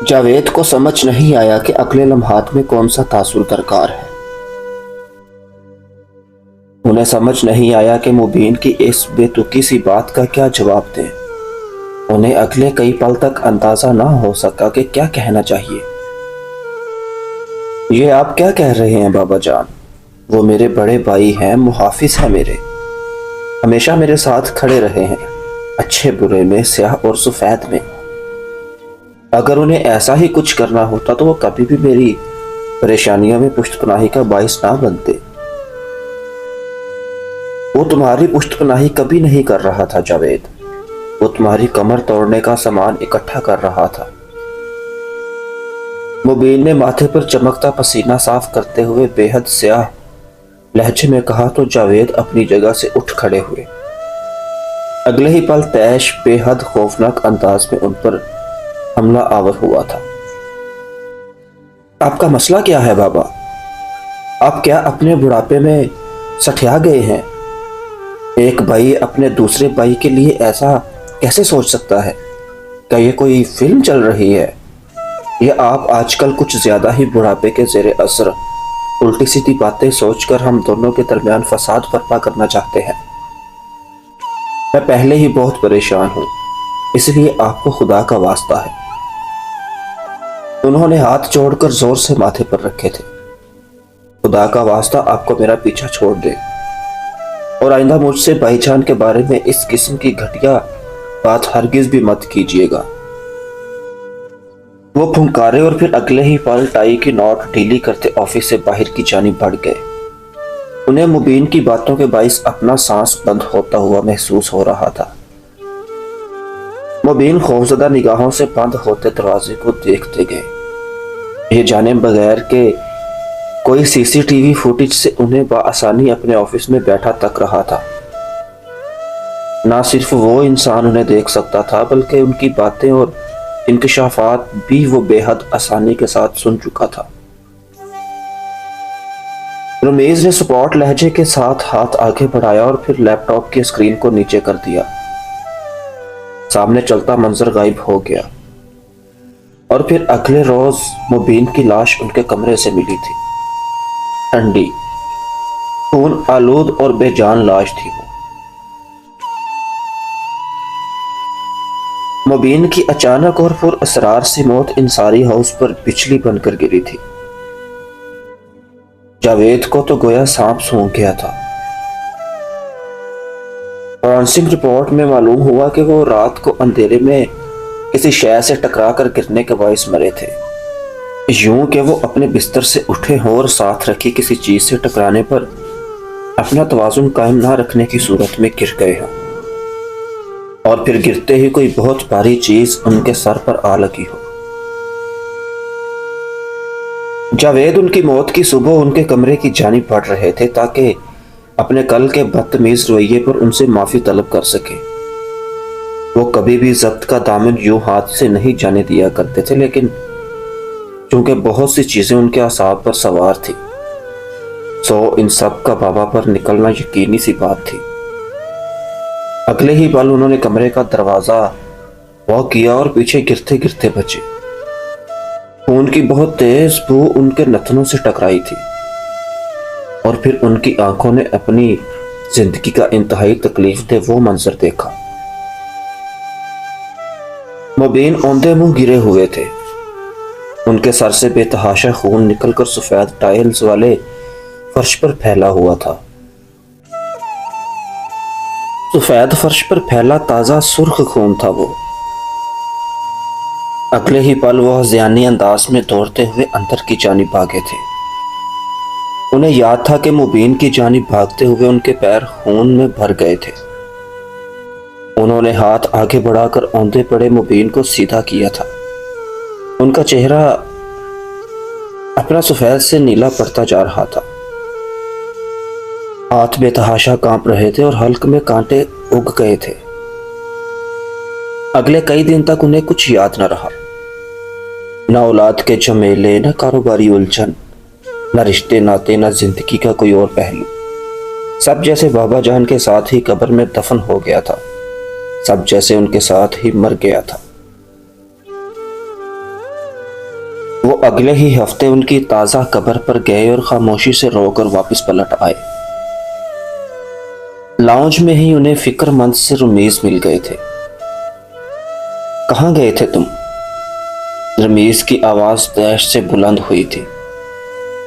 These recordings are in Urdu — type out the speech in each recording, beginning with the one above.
جاوید کو سمجھ نہیں آیا کہ اگلے لمحات میں کون سا تاثر درکار ہے۔ انہیں سمجھ نہیں آیا کہ مبین کی اس بے تکی سی بات کا کیا جواب دیں۔ انہیں اگلے کئی پل تک اندازہ نہ ہو سکا کہ کیا کہنا چاہیے۔ یہ آپ کیا کہہ رہے ہیں بابا جان؟ وہ میرے بڑے بھائی ہیں، محافظ ہیں میرے، ہمیشہ میرے ساتھ کھڑے رہے ہیں، اچھے برے میں، سیاہ اور سفید میں۔ اگر انہیں ایسا ہی کچھ کرنا ہوتا تو وہ کبھی بھی میری پریشانیوں میں پشت پناہی کا باعث نہ بنتے۔ وہ تمہاری پشت پناہی کبھی نہیں کر رہا تھا جاوید، وہ تمہاری کمر توڑنے کا سامان اکٹھا کر رہا تھا۔ مبین نے ماتھے پر چمکتا پسینہ صاف کرتے ہوئے بے حد سیاہ لہجے میں کہا تو جاوید اپنی جگہ سے اٹھ کھڑے ہوئے۔ اگلے ہی پل تیش بے حد خوفناک انداز میں ان پر حملہ آور ہوا تھا۔ آپ کا مسئلہ کیا ہے بابا؟ آپ کیا اپنے بڑھاپے میں سٹھیا گئے ہیں؟ ایک بھائی اپنے دوسرے بھائی کے لیے ایسا کیسے سوچ سکتا ہے؟ کیا یہ کوئی فلم چل رہی ہے؟ یہ آپ آج کل کچھ زیادہ ہی بڑھاپے کے زیر اثر الٹی سیدھی باتیں سوچ کر ہم دونوں کے درمیان فساد برپا کرنا چاہتے ہیں۔ میں پہلے ہی بہت پریشان ہوں، اس لیے آپ کو خدا کا واسطہ ہے۔ انہوں نے ہاتھ جوڑ کر زور سے ماتھے پر رکھے تھے۔ خدا کا واسطہ آپ کو میرا پیچھا چھوڑ دے اور آئندہ مجھ سے بھائی جان کے بارے میں اس قسم کی گھٹیا بات ہرگز بھی مت کیجیے گا۔ وہ پھنکارے اور پھر اگلے ہی پل ٹائی کی نوٹ ڈھیلی کرتے آفس سے باہر کی جانب بڑھ گئے۔ انہیں مبین کی باتوں کے باعث اپنا سانس بند ہوتا ہوا محسوس ہو رہا تھا۔ مبین خوفزدہ نگاہوں سے بند ہوتے دروازے کو دیکھتے گئے، یہ جانے بغیر کہ کوئی سی سی ٹی وی فوٹیج سے انہیں بآسانی اپنے آفس میں بیٹھا تک رہا تھا۔ نہ صرف وہ انسان انہیں دیکھ سکتا تھا بلکہ ان کی باتیں اور انکشافات بھی وہ بے حد آسانی کے ساتھ سن چکا تھا۔ رمیز نے سپورٹ لہجے کے ساتھ ہاتھ آگے بڑھایا اور پھر لیپ ٹاپ کی اسکرین کو نیچے کر دیا۔ سامنے چلتا منظر غائب ہو گیا اور پھر اگلے روز مبین کی لاش ان کے کمرے سے ملی تھی۔ ٹھنڈی، خون آلود اور بے جان لاش تھی وہ۔ مبین کی اچانک اور پر اسرار سی موت انصاری ہاؤس پر بجلی بن کر گری تھی۔ جاوید کو تو گویا سانپ سونگھ گیا تھا۔ فورنسک رپورٹ میں معلوم ہوا کہ وہ رات کو اندھیرے میں کسی شے سے ٹکرا کر گرنے کے باعث مرے تھے، یوں کہ وہ اپنے بستر سے اٹھے ہوں اور ساتھ رکھی کسی چیز سے ٹکرانے پر اپنا توازن قائم نہ رکھنے کی صورت میں گر گئے ہوں اور پھر گرتے ہی کوئی بہت بھاری چیز ان کے سر پر آ لگی ہو۔ جاوید ان کی موت کی صبح ان کے کمرے کی جانب بڑھ رہے تھے تاکہ اپنے کل کے بدتمیز رویے پر ان سے معافی طلب کر سکے۔ وہ کبھی بھی ضبط کا دامن یوں ہاتھ سے نہیں جانے دیا کرتے تھے، لیکن چونکہ بہت سی چیزیں ان کے اعصاب پر سوار تھی، سو ان سب کا بابا پر نکلنا یقینی سی بات تھی۔ اگلے ہی پل انہوں نے کمرے کا دروازہ واک کیا اور پیچھے گرتے گرتے بچے۔ خون کی بہت تیز بو ان کے نتنوں سے ٹکرائی تھی اور پھر ان کی آنکھوں نے اپنی زندگی کا انتہائی تکلیف دہ وہ منظر دیکھا۔ مبین اوندے منہ گرے ہوئے تھے، ان کے سر سے بے تحاشا خون نکل کر سفید ٹائلز والے فرش پر پھیلا ہوا تھا۔ سفید فرش پر پھیلا تازہ سرخ خون تھا وہ۔ اگلے ہی پل وہ ہذیانی انداز میں دوڑتے ہوئے اندر کی جانب بھاگے تھے۔ انہیں یاد تھا کہ مبین کی جانب بھاگتے ہوئے ان کے پیر خون میں بھر گئے تھے۔ انہوں نے ہاتھ آگے بڑھا کر اوندے پڑے مبین کو سیدھا کیا تھا۔ ان کا چہرہ اپنا سفید سے نیلا پڑتا جا رہا تھا، ہاتھ بے تحاشا کانپ رہے تھے اور حلق میں کانٹے اگ گئے تھے۔ اگلے کئی دن تک انہیں کچھ یاد نہ رہا، نہ اولاد کے جھمیلے، نہ کاروباری الجھن، نہ رشتے ناتے، نہ زندگی کا کوئی اور پہلو۔ سب جیسے بابا جان کے ساتھ ہی قبر میں دفن ہو گیا تھا، سب جیسے ان کے ساتھ ہی مر گیا تھا۔ اگلے ہی ہفتے ان کی تازہ قبر پر گئے اور خاموشی سے رو کر واپس پلٹ آئے۔ لاؤنج میں ہی انہیں فکر مند سے رمیز مل گئے تھے۔ کہاں گئے تھے تم؟ رمیز کی آواز دہشت سے بلند ہوئی تھی۔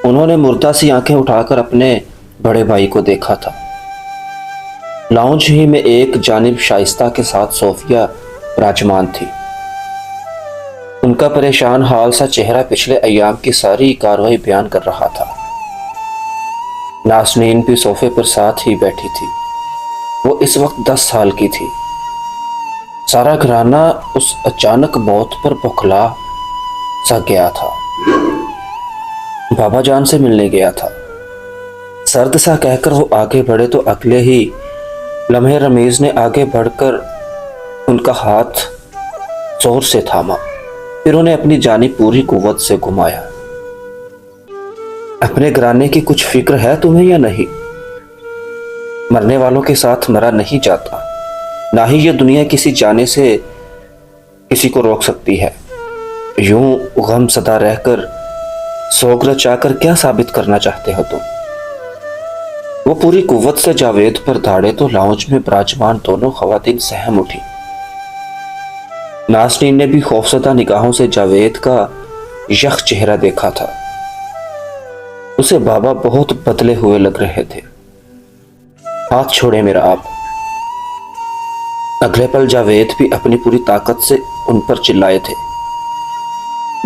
انہوں نے مردہ سی آنکھیں اٹھا کر اپنے بڑے بھائی کو دیکھا تھا۔ لاؤنج ہی میں ایک جانب شائستہ کے ساتھ صوفیہ براجمان تھی۔ ان کا پریشان حال سا چہرہ پچھلے ایام کی ساری کاروائی بیان کر رہا تھا۔ ناسنین بھی صوفے پر ساتھ ہی بیٹھی تھی۔ وہ اس وقت 10 سال کی تھی۔ سارا گھرانہ اس اچانک موت پر بوکھلا سا گیا تھا۔ بابا جان سے ملنے گیا تھا، سرد سا کہہ کر وہ آگے بڑھے تو اگلے ہی لمحے رمیز نے آگے بڑھ کر ان کا ہاتھ زور سے تھاما، پھر انہیں اپنی جانب پوری قوت سے گھمایا۔ اپنے گھرانے کی کچھ فکر ہے تمہیں یا نہیں؟ مرنے والوں کے ساتھ مرا نہیں جاتا، نہ ہی یہ دنیا کسی جانے سے کسی کو روک سکتی ہے۔ یوں غم زدہ رہ کر سوگ رچا کر کیا ثابت کرنا چاہتے ہو تم؟ وہ پوری قوت سے جاوید پر دھاڑے تو لاؤنج میں براجمان دونوں خواتین سہم اٹھی۔ ناسنین نے بھی خوفزدہ نگاہوں سے جاوید کا یخ چہرہ دیکھا تھا۔ اسے بابا بہت بدلے ہوئے لگ رہے تھے۔ ہاتھ چھوڑے میرا آپ۔ اگلے پل جاوید بھی اپنی پوری طاقت سے ان پر چلائے تھے۔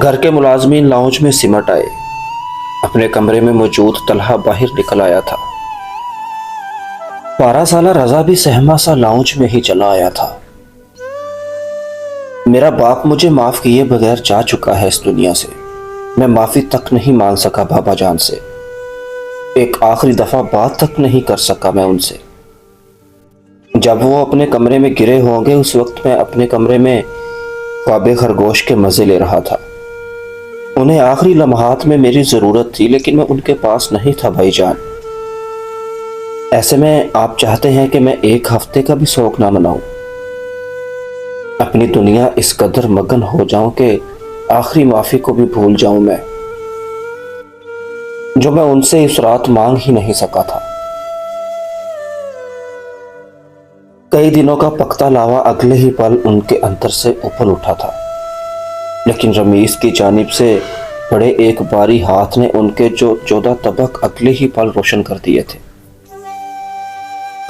گھر کے ملازمین لاؤنج میں سمٹ آئے۔ اپنے کمرے میں موجود طلحہ باہر نکل آیا تھا۔ 12 سالہ رضا بھی سہما سا لاؤنج میں ہی چلا آیا تھا۔ میرا باپ مجھے معاف کیے بغیر جا چکا ہے اس دنیا سے۔ میں معافی تک نہیں مانگ سکا بابا جان سے، ایک آخری دفعہ بات تک نہیں کر سکا میں ان سے۔ جب وہ اپنے کمرے میں گرے ہوں گے اس وقت میں اپنے کمرے میں خواب خرگوش کے مزے لے رہا تھا۔ انہیں آخری لمحات میں میری ضرورت تھی لیکن میں ان کے پاس نہیں تھا بھائی جان۔ ایسے میں آپ چاہتے ہیں کہ میں ایک ہفتے کا بھی سوگ نہ مناؤں، اپنی دنیا اس قدر مگن ہو جاؤں کہ آخری معافی کو بھی بھول جاؤں میں، جو میں ان سے اس رات مانگ ہی نہیں سکا تھا۔ کئی دنوں کا پکتا لاوا اگلے ہی پل ان کے اندر سے ابل اٹھا تھا، لیکن رمیز کی جانب سے بڑے ایک باری ہاتھ نے ان کے جو 14 طبق اگلے ہی پل روشن کر دیے تھے۔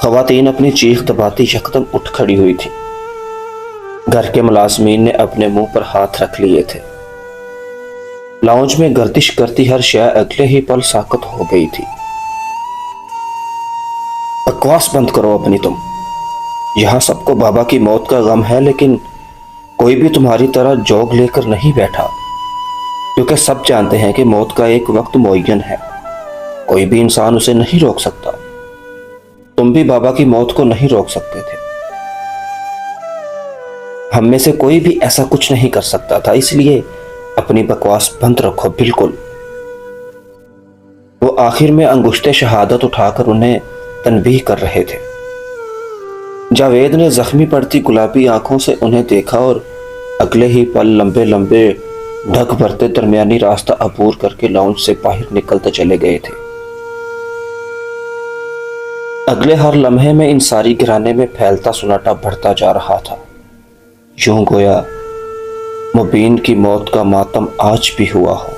خواتین اپنی چیخ دباتی یکدم اٹھ کھڑی ہوئی تھی۔ گھر کے ملازمین نے اپنے منہ پر ہاتھ رکھ لیے تھے۔ لاؤنج میں گردش کرتی ہر شے اگلے ہی پل ساکت ہو گئی تھی۔ بکواس بند کرو اپنی تم۔ یہاں سب کو بابا کی موت کا غم ہے لیکن کوئی بھی تمہاری طرح جوگ لے کر نہیں بیٹھا، کیونکہ سب جانتے ہیں کہ موت کا ایک وقت معین ہے، کوئی بھی انسان اسے نہیں روک سکتا۔ تم بھی بابا کی موت کو نہیں روک سکتے تھے۔ ہم میں سے کوئی بھی ایسا کچھ نہیں کر سکتا تھا، اس لیے اپنی بکواس بند رکھو بالکل۔ وہ آخر میں انگشت شہادت اٹھا کر انہیں تنبیہ کر رہے تھے۔ جاوید نے زخمی پڑتی گلابی آنکھوں سے انہیں دیکھا اور اگلے ہی پل لمبے لمبے ڈھک بھرتے درمیانی راستہ عبور کر کے لاؤنج سے باہر نکلتے چلے گئے تھے۔ اگلے ہر لمحے میں ان ساری گھرانے میں پھیلتا سناٹا بڑھتا جا رہا تھا، یوں گویا مبین کی موت کا ماتم آج بھی ہوا ہو۔